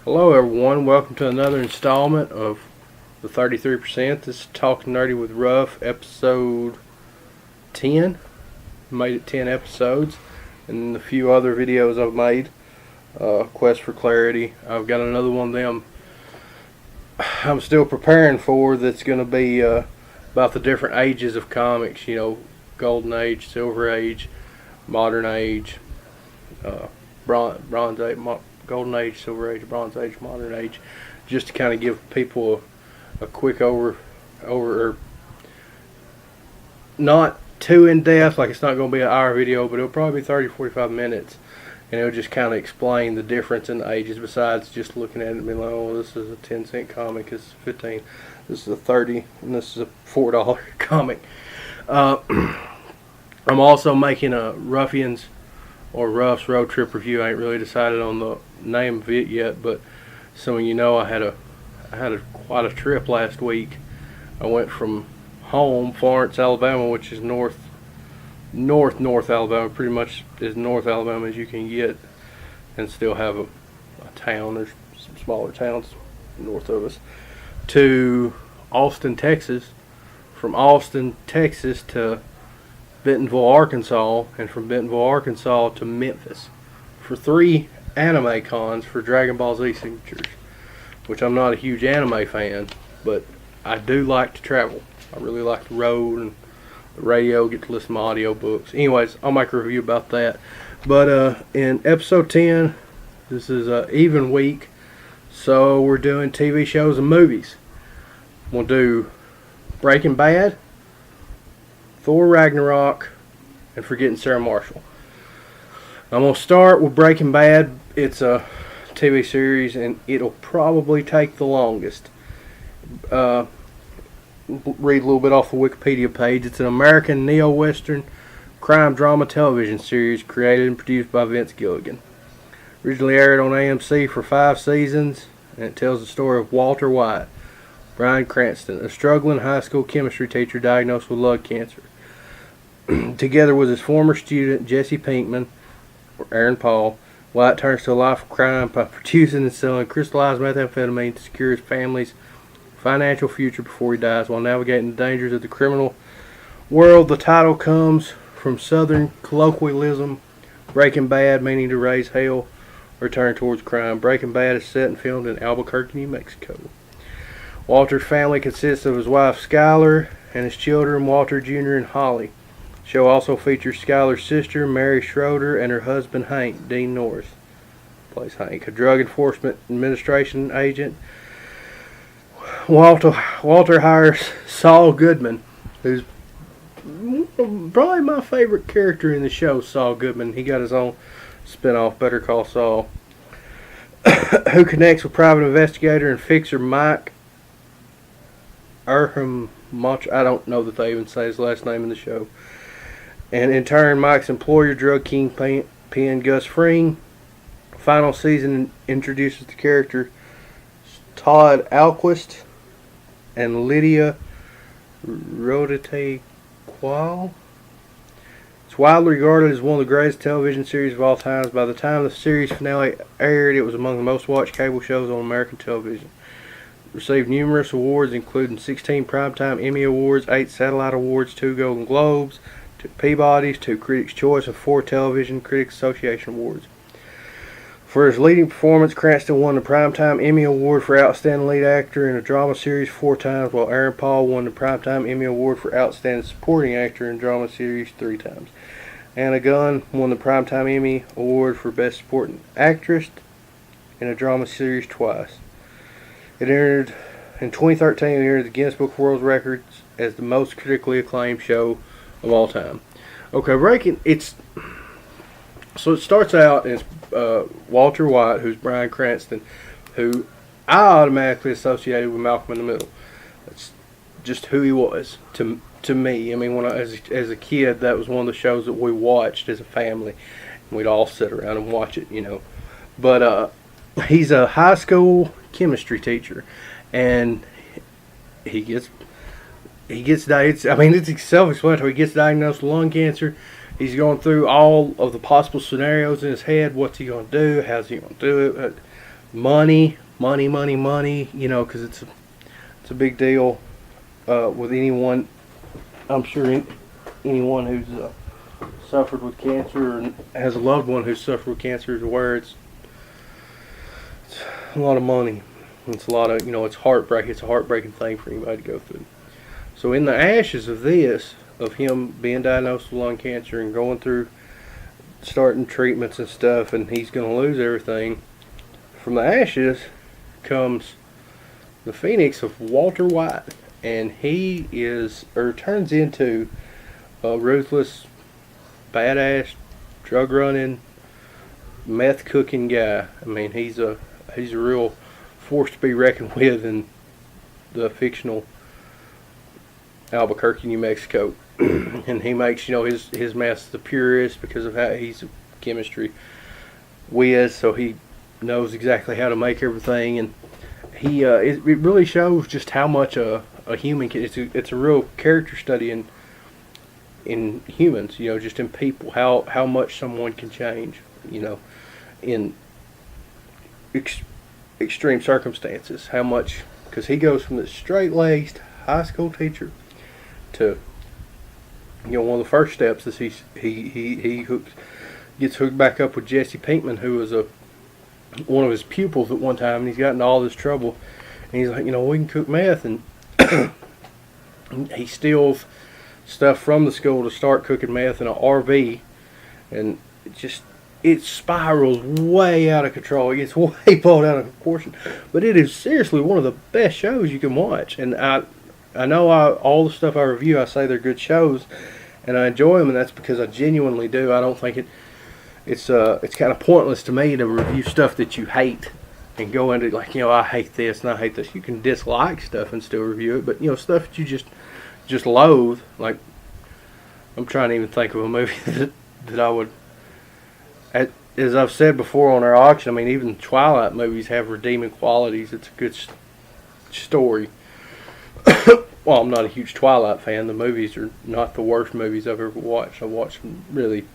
Hello everyone, welcome to another installment of the 33%. This is Talking Nerdy with Ruff, episode 10. Made it 10 episodes, and a few other videos I've made. Quest for Clarity. I've got another one of them I'm still preparing for that's going to be about the different ages of comics, Golden Age, Silver Age, Modern Age, Bronze Age, Golden Age, Silver Age, Bronze Age, Modern Age, just to kind of give people a quick not too in depth, like it's not going to be an hour video, but it'll probably be 30-45 minutes, and it'll just kind of explain the difference in the ages, besides just looking at it and being like, oh, this is a 10-cent comic, this is 15, this is a 30, and this is a $4 comic. I'm also making a Ruffians or Ruff's road trip review. I ain't really decided on the name of it yet, but some of you know I had quite a trip last week. I went from home, Florence, Alabama, which is north Alabama, pretty much as North Alabama as you can get, and still have a town. There's some smaller towns north of us, to Austin, Texas. From Austin, Texas to Bentonville, Arkansas, and from Bentonville, Arkansas to Memphis for 3 anime cons for Dragon Ball Z signatures, which I'm not a huge anime fan, but I do like to travel. I really like the road and the radio, get to listen to my audio books. Anyways, I'll make a review about that. But in episode 10, this is an even week, so we're doing TV shows and movies. We'll do Breaking Bad, Thor Ragnarok, and Forgetting Sarah Marshall. I'm going to start with Breaking Bad. It's a TV series, and it'll probably take the longest. Read a little bit off the Wikipedia page. It's an American neo-western crime drama television series created and produced by Vince Gilligan. Originally aired on AMC for 5 seasons, and it tells the story of Walter White, Bryan Cranston, a struggling high school chemistry teacher diagnosed with lung cancer. Together with his former student Jesse Pinkman, or Aaron Paul, White turns to a life of crime by producing and selling crystallized methamphetamine to secure his family's financial future before he dies. While navigating the dangers of the criminal world, the title comes from Southern colloquialism, Breaking Bad, meaning to raise hell or turn towards crime. Breaking Bad is set and filmed in Albuquerque, New Mexico. Walter's family consists of his wife Skylar and his children Walter Jr. and Holly. The show also features Skylar's sister Mary Schroeder and her husband Hank. Dean Norris plays Hank, a drug enforcement administration agent. Walter hires Saul Goodman, who's probably my favorite character in the show. Saul Goodman. He got his own spinoff, Better Call Saul, who connects with private investigator and fixer Mike Erham. I don't know that they even say his last name in the show. And in turn, Mike's employer, drug kingpin Gus Fring. Final season introduces the character Todd Alquist and Lydia Rodite-Qual. It's widely regarded as one of the greatest television series of all time. By the time the series finale aired, it was among the most watched cable shows on American television. Received numerous awards, including 16 Primetime Emmy Awards, 8 Satellite Awards, 2 Golden Globes, 2 Peabodys, 2 Critics' Choice, and 4 Television Critics Association Awards. For his leading performance, Cranston won the Primetime Emmy Award for Outstanding Lead Actor in a Drama Series 4 times, while Aaron Paul won the Primetime Emmy Award for Outstanding Supporting Actor in a Drama Series 3 times. Anna Gunn won the Primetime Emmy Award for Best Supporting Actress in a Drama Series twice. It entered in 2013. It entered the Guinness Book of World Records as the most critically acclaimed show of all time. Okay, so it starts out as Walter White, who's Bryan Cranston, who I automatically associated with Malcolm in the Middle. That's just who he was to me. I mean, as a kid, that was one of the shows that we watched as a family, and we'd all sit around and watch it, But he's a high school chemistry teacher, and he gets diagnosed. I mean, it's self-explanatory. He gets diagnosed with lung cancer. He's going through all of the possible scenarios in his head. What's he going to do? How's he going to do it? money, money, money, money. You know, because it's a big deal with anyone. I'm sure anyone who's suffered with cancer and has a loved one who's suffered with cancer is aware it's a lot of money. It's a lot of, it's heartbreak. It's a heartbreaking thing for anybody to go through. So in the ashes of this, of him being diagnosed with lung cancer and going through starting treatments and stuff, and he's going to lose everything, from the ashes comes the phoenix of Walter White, and he turns into a ruthless, badass, drug running, meth cooking guy. I mean, he's a real force to be reckoned with in the fictional Albuquerque, New Mexico. And he makes, his meth the purest because of how he's a chemistry whiz, so he knows exactly how to make everything. And it really shows just how much a human can. It's a real character study in humans, just in people, how much someone can change, in extreme circumstances. How much, because he goes from this straight-laced high school teacher to, one of the first steps is he gets hooked back up with Jesse Pinkman, who was one of his pupils at one time, and he's gotten all this trouble, and he's like, we can cook meth, and he steals stuff from the school to start cooking meth in an RV, and it spirals way out of control. It gets way pulled out of proportion. But it is seriously one of the best shows you can watch. And I know all the stuff I review, I say they're good shows, and I enjoy them, and that's because I genuinely do. I don't think it's kind of pointless to me to review stuff that you hate and go into like, I hate this and I hate this. You can dislike stuff and still review it, but stuff that you just loathe. Like, I'm trying to even think of a movie that I would. As I've said before on our auction, I mean, even Twilight movies have redeeming qualities. It's a good story. Well, I'm not a huge Twilight fan. The movies are not the worst movies I've ever watched. I've watched some really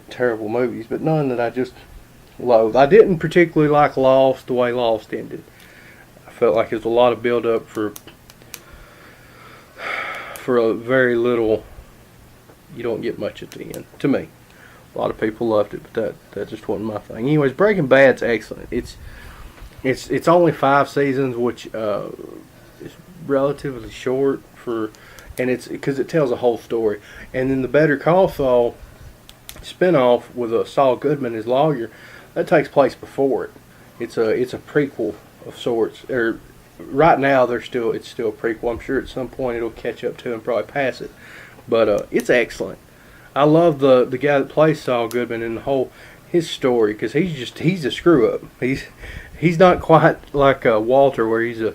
terrible movies, but none that I just loathe. I didn't particularly like Lost, the way Lost ended. I felt like there's a lot of build-up for a very little. You don't get much at the end, to me. A lot of people loved it, but that just wasn't my thing. Anyways, Breaking Bad's excellent. It's only 5 seasons, which is relatively short and it's because it tells a whole story. And then the Better Call Saul spinoff with Saul Goodman as lawyer, that takes place before it. It's a prequel of sorts. Or right now it's still a prequel. I'm sure at some point it'll catch up to and probably pass it. But it's excellent. I love the guy that plays Saul Goodman and his story, because he's a screw up. He's not quite like Walter, where he's the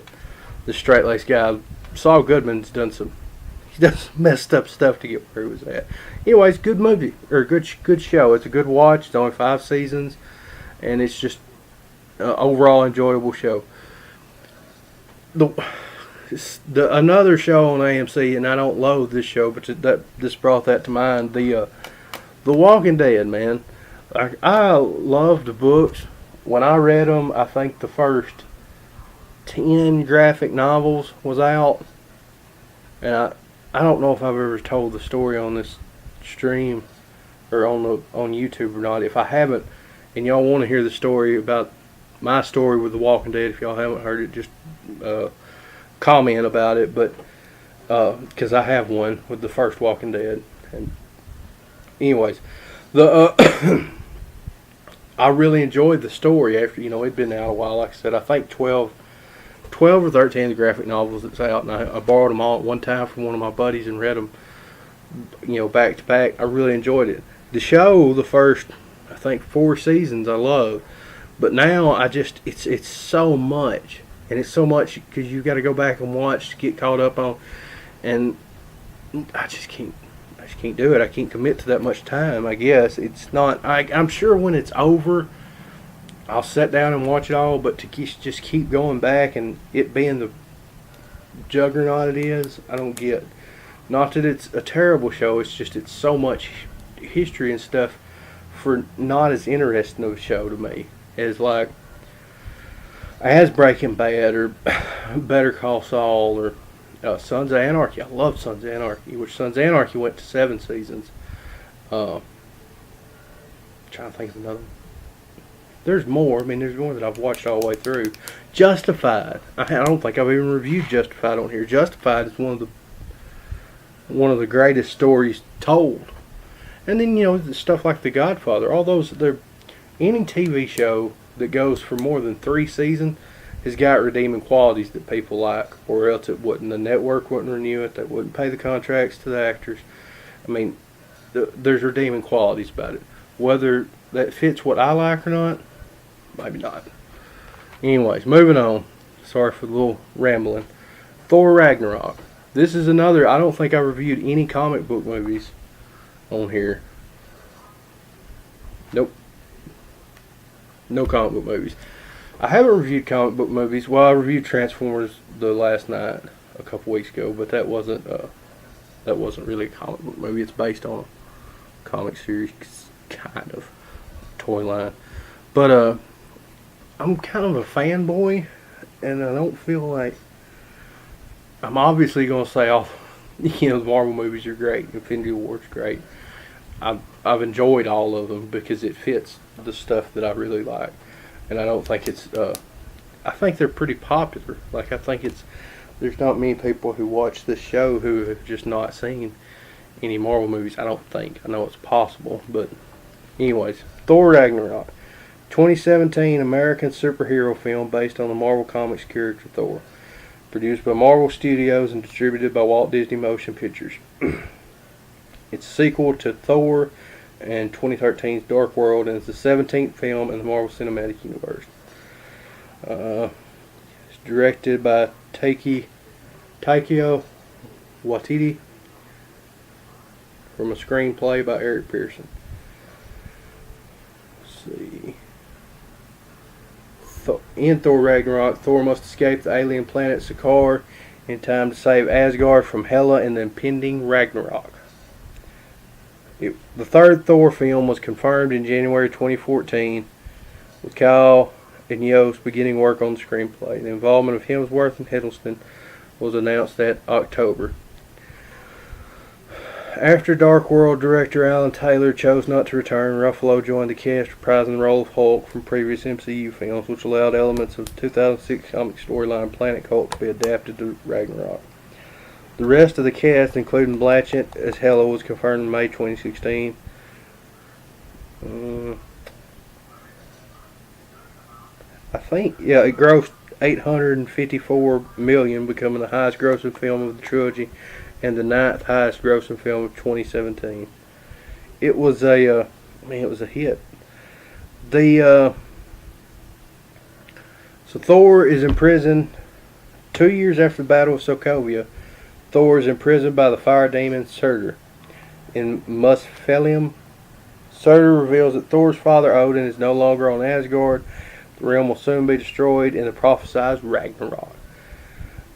straight laced guy. Saul Goodman's done some messed up stuff to get where he was at. Anyways, good movie or good show. It's a good watch. It's only 5 seasons, and it's just overall enjoyable show. Another show on AMC, and I don't loathe this show, but this brought that to mind. The Walking Dead, man. I loved the books. When I read them, I think the first 10 graphic novels was out, and I don't know if I've ever told the story on this stream or on YouTube or not. If I haven't, and y'all want to hear the story about my story with the Walking Dead, if y'all haven't heard it, just comment about it, but because I have one with the first Walking Dead. And anyways, I really enjoyed the story after it'd been out a while. Like I said, I think 12 or 13 of the graphic novels that's out, and I borrowed them all at one time from one of my buddies and read them back to back. I really enjoyed it. The show, the first I think 4 seasons I loved, but now it's so much. And it's so much because you got to go back and watch to get caught up on, and I just can't do it. I can't commit to that much time. I guess it's not. I'm sure when it's over, I'll sit down and watch it all. But to just keep going back and it being the juggernaut it is, I don't get. Not that it's a terrible show. It's so much history and stuff for not as interesting of a show to me as like as Breaking Bad or Better Call Saul or Sons of Anarchy. I love Sons of Anarchy, which Sons of Anarchy went to 7 seasons. Trying to think of another one. There's more. I mean, there's more that I've watched all the way through. Justified. I don't think I've even reviewed Justified on here. Justified is one of the greatest stories told. And then the stuff like The Godfather. All those. Any TV show that goes for more than 3 seasons has got redeeming qualities that people like, or else it wouldn't. The network wouldn't renew it. They wouldn't pay the contracts to the actors. I mean, there's redeeming qualities about it. Whether that fits what I like or not, maybe not. Anyways, moving on. Sorry for the little rambling. Thor Ragnarok. This is another. I don't think I reviewed any comic book movies on here. Nope. No comic book movies. I haven't reviewed comic book movies. Well, I reviewed Transformers the last night a couple weeks ago, but that wasn't really a comic book movie. It's based on a comic series, kind of toy line. But I'm kind of a fanboy, and I don't feel like I'm obviously going to say the Marvel movies are great. Infinity War's great. I've enjoyed all of them because it fits the stuff that I really like. And I don't think it's, I think they're pretty popular. Like, I think there's not many people who watch this show who have just not seen any Marvel movies. I don't think. I know it's possible. But anyways, Thor Ragnarok. 2017 American superhero film based on the Marvel Comics character Thor. Produced by Marvel Studios and distributed by Walt Disney Motion Pictures. It's a sequel to Thor and 2013's Dark World, and it's the 17th film in the Marvel Cinematic Universe. It's directed by Taika Waititi from a screenplay by Eric Pearson. Let's see. In Thor Ragnarok, Thor must escape the alien planet Sakaar in time to save Asgard from Hela and the impending Ragnarok. The third Thor film was confirmed in January 2014, with Kyle and Yost beginning work on the screenplay. The involvement of Hemsworth and Hiddleston was announced that October. After Dark World, director Alan Taylor chose not to return. Ruffalo joined the cast, reprising the role of Hulk from previous MCU films, which allowed elements of the 2006 comic storyline Planet Hulk to be adapted to Ragnarok. The rest of the cast, including Blanchett as Hela, was confirmed in May 2016. I think, it grossed $854 million, becoming the highest grossing film of the trilogy and the 9th highest grossing film of 2017. It was it was a hit. So Thor is in prison 2 years after the Battle of Sokovia. Thor is imprisoned by the fire demon Surtur. In Muspelheim, Surtur reveals that Thor's father Odin is no longer on Asgard. The realm will soon be destroyed in the prophesied Ragnarok.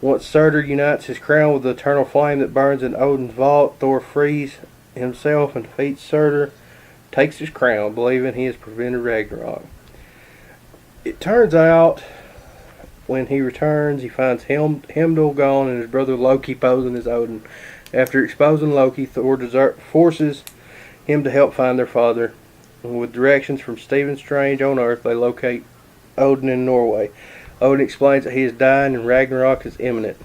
Once Surtur unites his crown with the eternal flame that burns in Odin's vault, Thor frees himself and defeats Surtur, takes his crown, believing he has prevented Ragnarok. It turns out, when he returns, he finds Heimdall gone and his brother Loki posing as Odin. After exposing Loki, Thor forces him to help find their father. And with directions from Stephen Strange on Earth, they locate Odin in Norway. Odin explains that he is dying and Ragnarok is imminent,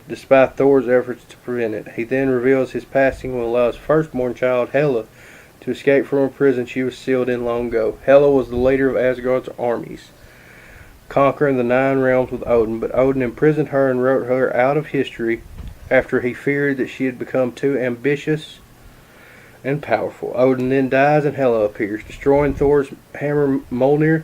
despite Thor's efforts to prevent it. He then reveals his passing will allow his firstborn child, Hela, to escape from a prison she was sealed in long ago. Hela was the leader of Asgard's armies, conquering the 9 realms with Odin, but Odin imprisoned her and wrote her out of history after he feared that she had become too ambitious and powerful. Odin then dies and Hela appears, destroying Thor's hammer Mjolnir.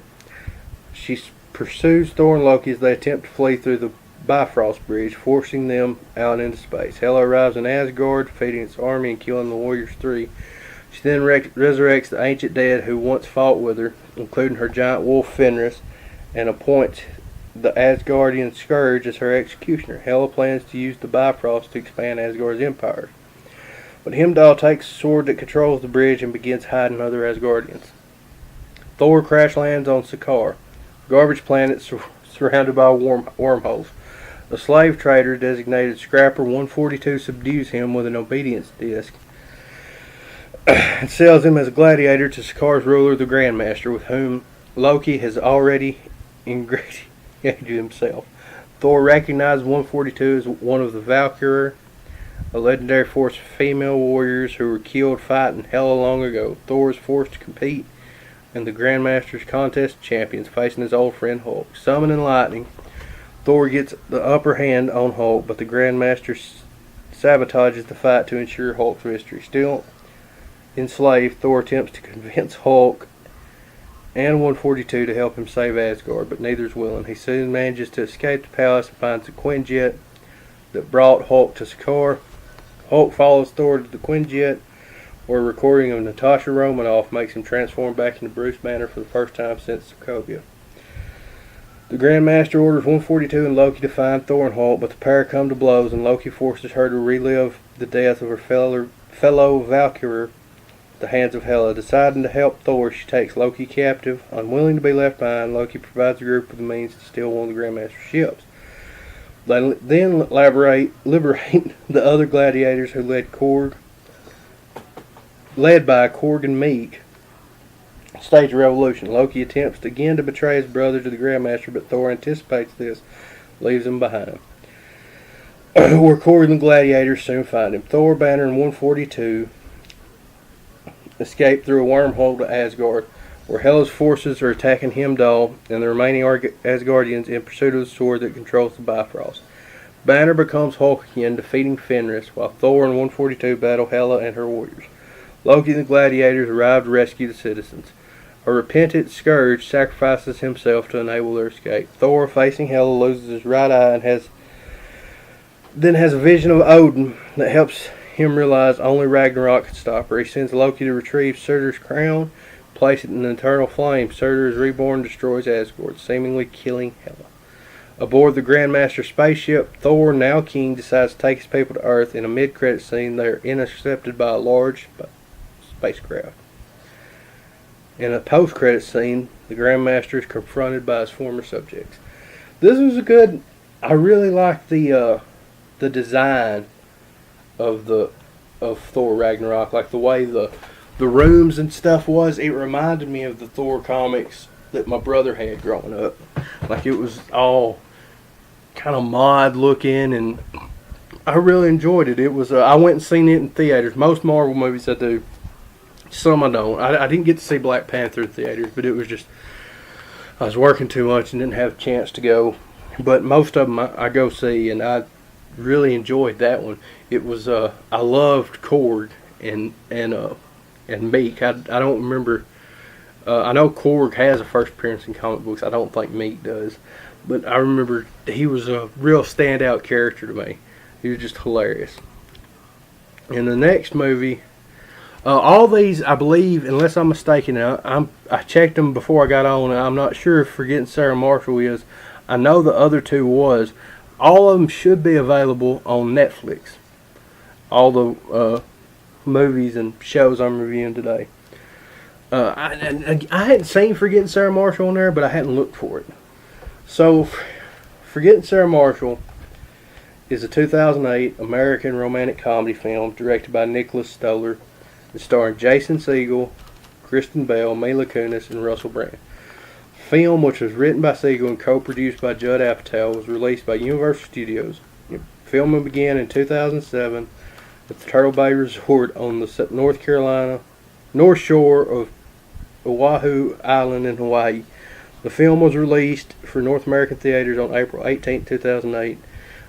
She pursues Thor and Loki as they attempt to flee through the Bifrost Bridge, forcing them out into space. Hela arrives in Asgard, defeating its army and killing the Warriors 3. She then resurrects the ancient dead who once fought with her, including her giant wolf Fenris, and appoints the Asgardian Scourge as her executioner. Hela plans to use the Bifrost to expand Asgard's empire. But Heimdall takes the sword that controls the bridge and begins hiding other Asgardians. Thor crash lands on Sakaar, garbage planet surrounded by wormholes. A slave trader designated Scrapper 142 subdues him with an obedience disc and sells him as a gladiator to Sakar's ruler, the Grandmaster, with whom Loki has already ingratiated himself. Thor recognizes 142 as one of the Valkyrie, a legendary force of female warriors who were killed fighting Hela long ago. Thor is forced to compete in the Grandmaster's contest of champions, facing his old friend Hulk. Summoning lightning, Thor gets the upper hand on Hulk, but the Grandmaster sabotages the fight to ensure Hulk's victory. Still enslaved, Thor attempts to convince Hulk and 142 to help him save Asgard, but neither is willing. He soon manages to escape the palace and finds the Quinjet that brought Hulk to Sakar. Hulk follows Thor to the Quinjet, where a recording of Natasha Romanoff makes him transform back into Bruce Banner for the first time since Sokovia. The Grandmaster orders 142 and Loki to find Thor and Hulk, but the pair come to blows, and Loki forces her to relive the death of her fellow Valkyrie at the hands of Hela. Deciding to help Thor, she takes Loki captive. Unwilling to be left behind, Loki provides the group with the means to steal one of the Grandmaster's ships. They then liberate the other gladiators who led by Korg and Meek, stage a revolution. Loki attempts again to betray his brother to the Grandmaster, but Thor anticipates this, leaves him behind. Where Korg and the gladiators soon find him. Thor, Banner, and 142 escape through a wormhole to Asgard, where Hela's forces are attacking Heimdall and the remaining Asgardians in pursuit of the sword that controls the Bifrost. Banner becomes Hulk again, defeating Fenris, while Thor and 142 battle Hela and her warriors. Loki and the gladiators arrive to rescue the citizens. A repentant Scourge sacrifices himself to enable their escape. Thor, facing Hela, loses his right eye and then has a vision of Odin that helps him realize only Ragnarok can stop her. He sends Loki to retrieve Surtur's crown, place it in an eternal flame. Surtur is reborn and destroys Asgard, seemingly killing Hela. Aboard the Grandmaster spaceship, Thor, now king, decides to take his people to Earth. In a mid-credit scene, they are intercepted by a large spacecraft. In a post-credit scene, the Grandmaster is confronted by his former subjects. This was a good. I really liked the design of Thor Ragnarok, like the way the rooms and stuff was. It reminded me of the Thor comics that my brother had growing up. Like, it was all kind of mod looking, and I really enjoyed it. It was I went and seen it in theaters. Most Marvel movies I do. Some I don't. I didn't get to see Black Panther in theaters, but it was just I was working too much and didn't have a chance to go. But most of them I go see, and I really enjoyed that one. It was I loved Korg and Meek. I don't remember. I know Korg has a first appearance in comic books. I don't think Meek does, but I remember he was a real standout character to me. He was just hilarious. In the next movie, all these, I believe, unless I'm mistaken, I checked them before I got on, and I'm not sure if Forgetting Sarah Marshall is. I know the other two was. All of them should be available on Netflix. All the movies and shows I'm reviewing today. I hadn't seen Forgetting Sarah Marshall on there, but I hadn't looked for it. So, Forgetting Sarah Marshall is a 2008 American romantic comedy film directed by Nicholas Stoller and starring Jason Segel, Kristen Bell, Mila Kunis, and Russell Brand. The film, which was written by Segel and co-produced by Judd Apatow, was released by Universal Studios. Filming began in 2007 at the Turtle Bay Resort on the North Shore of Oahu Island in Hawaii. The film was released for North American theaters on April 18, 2008,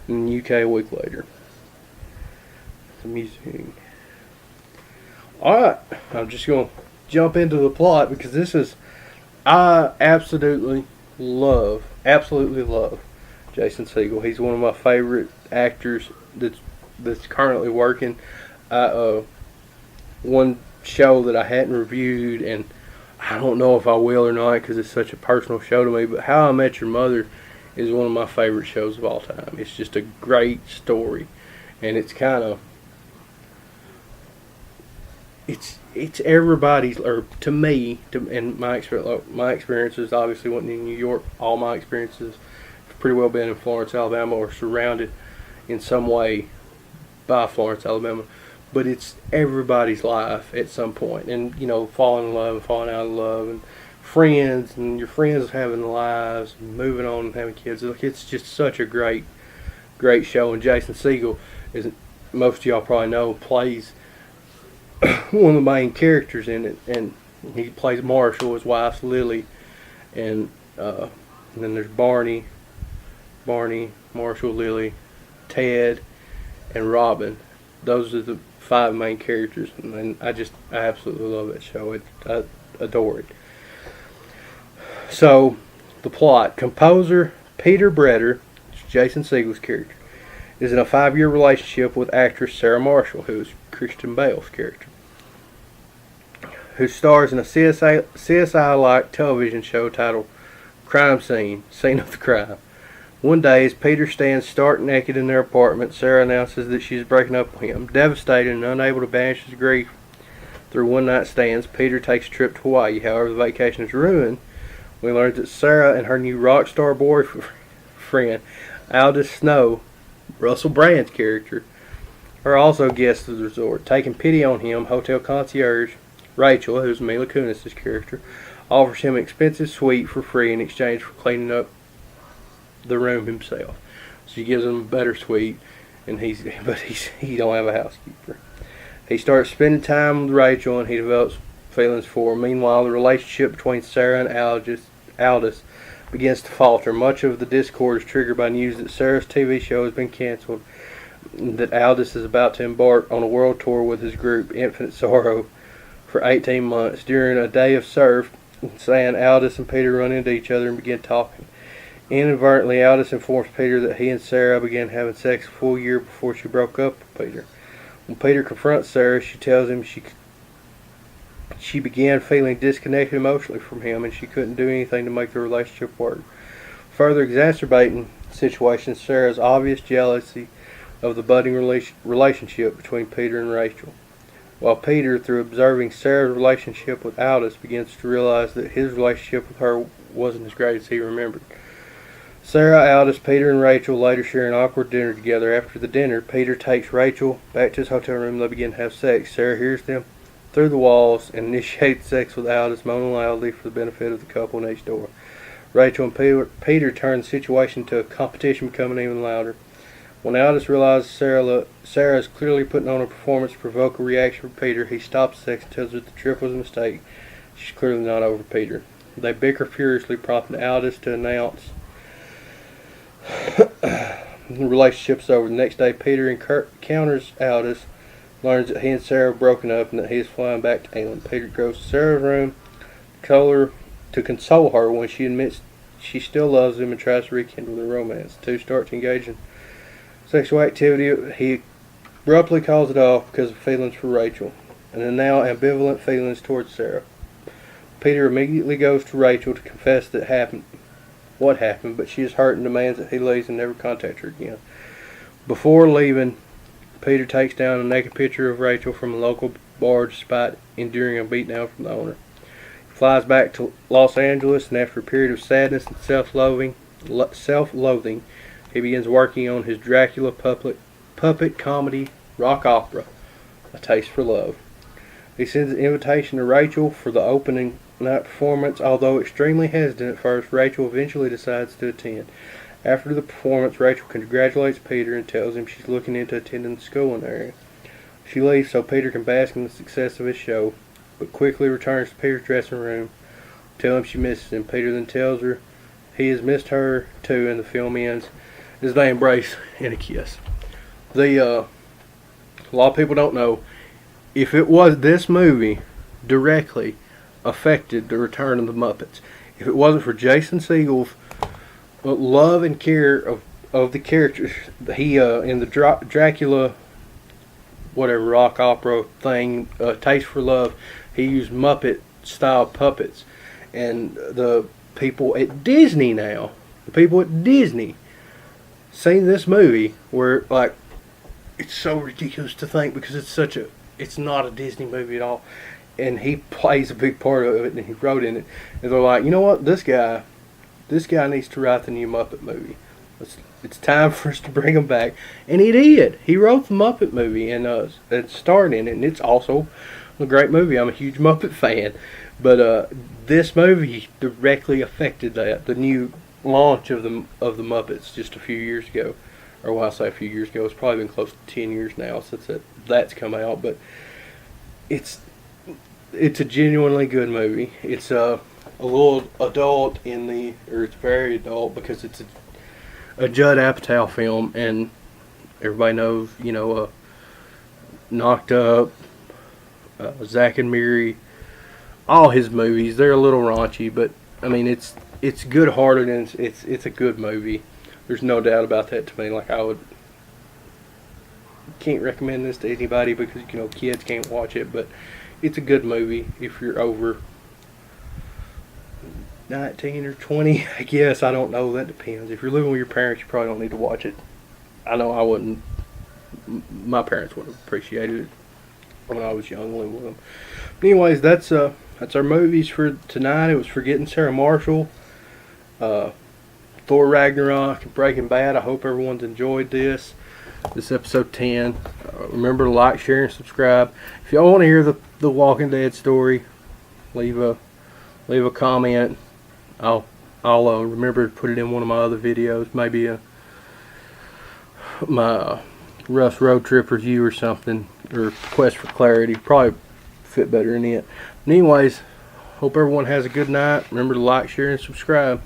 and in the UK a week later. The music. Alright, I'm just going to jump into the plot because I absolutely love Jason Segel. He's one of my favorite actors that's currently working. One show that I hadn't reviewed, and I don't know if I will or not because it's such a personal show to me, but How I Met Your Mother is one of my favorite shows of all time. It's just a great story, and it's kind of it's everybody's, or to me, and my experiences obviously wasn't in New York. All my experiences have pretty well been in Florence, Alabama, or surrounded in some way by Florence, Alabama. But it's everybody's life at some point, and falling in love and falling out of love, and friends, and your friends having lives, and moving on and having kids. Look, it's just such a great show, and Jason Segel, is most of y'all probably know, plays one of the main characters in it, and he plays Marshall, his wife's Lily, and then there's Barney, Marshall, Lily, Ted, and Robin. Those are the 5 main characters, and I absolutely love that show. I adore it. So, the plot: composer Peter Breder, Jason Segel's character, is in a 5-year relationship with actress Sarah Marshall, who is Christian Bale's character, who stars in a CSI-like television show titled Crime Scene of the Crime. One day, as Peter stands stark naked in their apartment, Sarah announces that she is breaking up with him. Devastated and unable to banish his grief through one-night stands, Peter takes a trip to Hawaii. However, the vacation is ruined when he learns that Sarah and her new rock star boyfriend, Aldous Snow, Russell Brand's character, are also guests of the resort. Taking pity on him, hotel concierge Rachel, who's Mila Kunis' character, offers him an expensive suite for free in exchange for cleaning up the room himself. She gives him a better suite, and he don't have a housekeeper. He starts spending time with Rachel, and he develops feelings for her. Meanwhile, the relationship between Sarah and Aldous begins to falter. Much of the discord is triggered by news that Sarah's TV show has been canceled, and that Aldous is about to embark on a world tour with his group Infinite Sorrow for 18 months. During a day of surf, Aldous and Peter run into each other and begin talking. Inadvertently, Aldous informs Peter that he and Sarah began having sex a full year before she broke up with Peter. When Peter confronts Sarah, she tells him she began feeling disconnected emotionally from him, and she couldn't do anything to make the relationship work. Further exacerbating the situation, Sarah's obvious jealousy of the budding relationship between Peter and Rachel. While Peter, through observing Sarah's relationship with Aldous, begins to realize that his relationship with her wasn't as great as he remembered. Sarah, Aldous, Peter, and Rachel later share an awkward dinner together. After the dinner, Peter takes Rachel back to his hotel room and they begin to have sex. Sarah hears them through the walls and initiates sex with Aldous, moaning loudly for the benefit of the couple next door. Rachel and Peter turn the situation to a competition, becoming even louder. When Aldous realizes Sarah is clearly putting on a performance to provoke a reaction from Peter, he stops sex and tells her that the trip was a mistake. She's clearly not over Peter. They bicker furiously, prompting Aldous to announce the relationship's over. The next day, Peter encounters Aldous, learns that he and Sarah have broken up, and that he is flying back to England. Peter goes to Sarah's room to console her when she admits she still loves him and tries to rekindle their romance. The two start to engage in sexual activity. He abruptly calls it off because of feelings for Rachel, and the now ambivalent feelings towards Sarah. Peter immediately goes to Rachel to confess what happened, but she is hurt and demands that he leaves and never contact her again. Before leaving, Peter takes down a naked picture of Rachel from a local bar despite enduring a beatdown from the owner. He flies back to Los Angeles, and after a period of sadness and self-loathing, he begins working on his Dracula puppet comedy rock opera, A Taste for Love. He sends an invitation to Rachel for the opening night performance. Although extremely hesitant at first, Rachel eventually decides to attend. After the performance, Rachel congratulates Peter and tells him she's looking into attending the school in the area. She leaves so Peter can bask in the success of his show, but quickly returns to Peter's dressing room to tell him she misses him. Peter then tells her he has missed her too, and the film ends as they embrace in a kiss. A lot of people don't know, if it was this movie directly affected the return of the Muppets. If it wasn't for Jason Segel's love and care of the characters, he in the Dracula whatever rock opera thing, Taste for Love, he used Muppet style puppets, and the people at Disney seen this movie where, like, it's so ridiculous to think, because it's not a Disney movie at all. and he plays a big part of it, and he wrote in it. And they're like, you know what, this guy needs to write the new Muppet movie. It's time for us to bring him back, and he did. He wrote the Muppet movie and starred in it, and it's also a great movie. I'm a huge Muppet fan, but this movie directly affected that, the new launch of the Muppets just a few years ago. Or when I say a few years ago, it's probably been close to 10 years now since that's come out. But it's a genuinely good movie. It's a little adult or it's very adult because it's a Judd Apatow film, and everybody knows, Knocked Up, Zack and Miri, all his movies. They're a little raunchy, but I mean it's good-hearted, and it's a good movie. There's no doubt about that to me. Like, can't recommend this to anybody because kids can't watch it, but it's a good movie if you're over 19 or 20, I guess. I don't know. That depends. If you're living with your parents, you probably don't need to watch it. I know I wouldn't. My parents would have appreciated it when I was young living with them. But anyways, that's our movies for tonight. It was Forgetting Sarah Marshall, Thor Ragnarok, and Breaking Bad. I hope everyone's enjoyed this episode 10. Remember to like, share, and subscribe. If y'all want to hear the Walking Dead story, leave a comment. I'll remember to put it in one of my other videos, maybe my Ruff road trip review or something, or Quest for Clarity. Probably fit better in it. And anyways, hope everyone has a good night. Remember to like, share, and subscribe.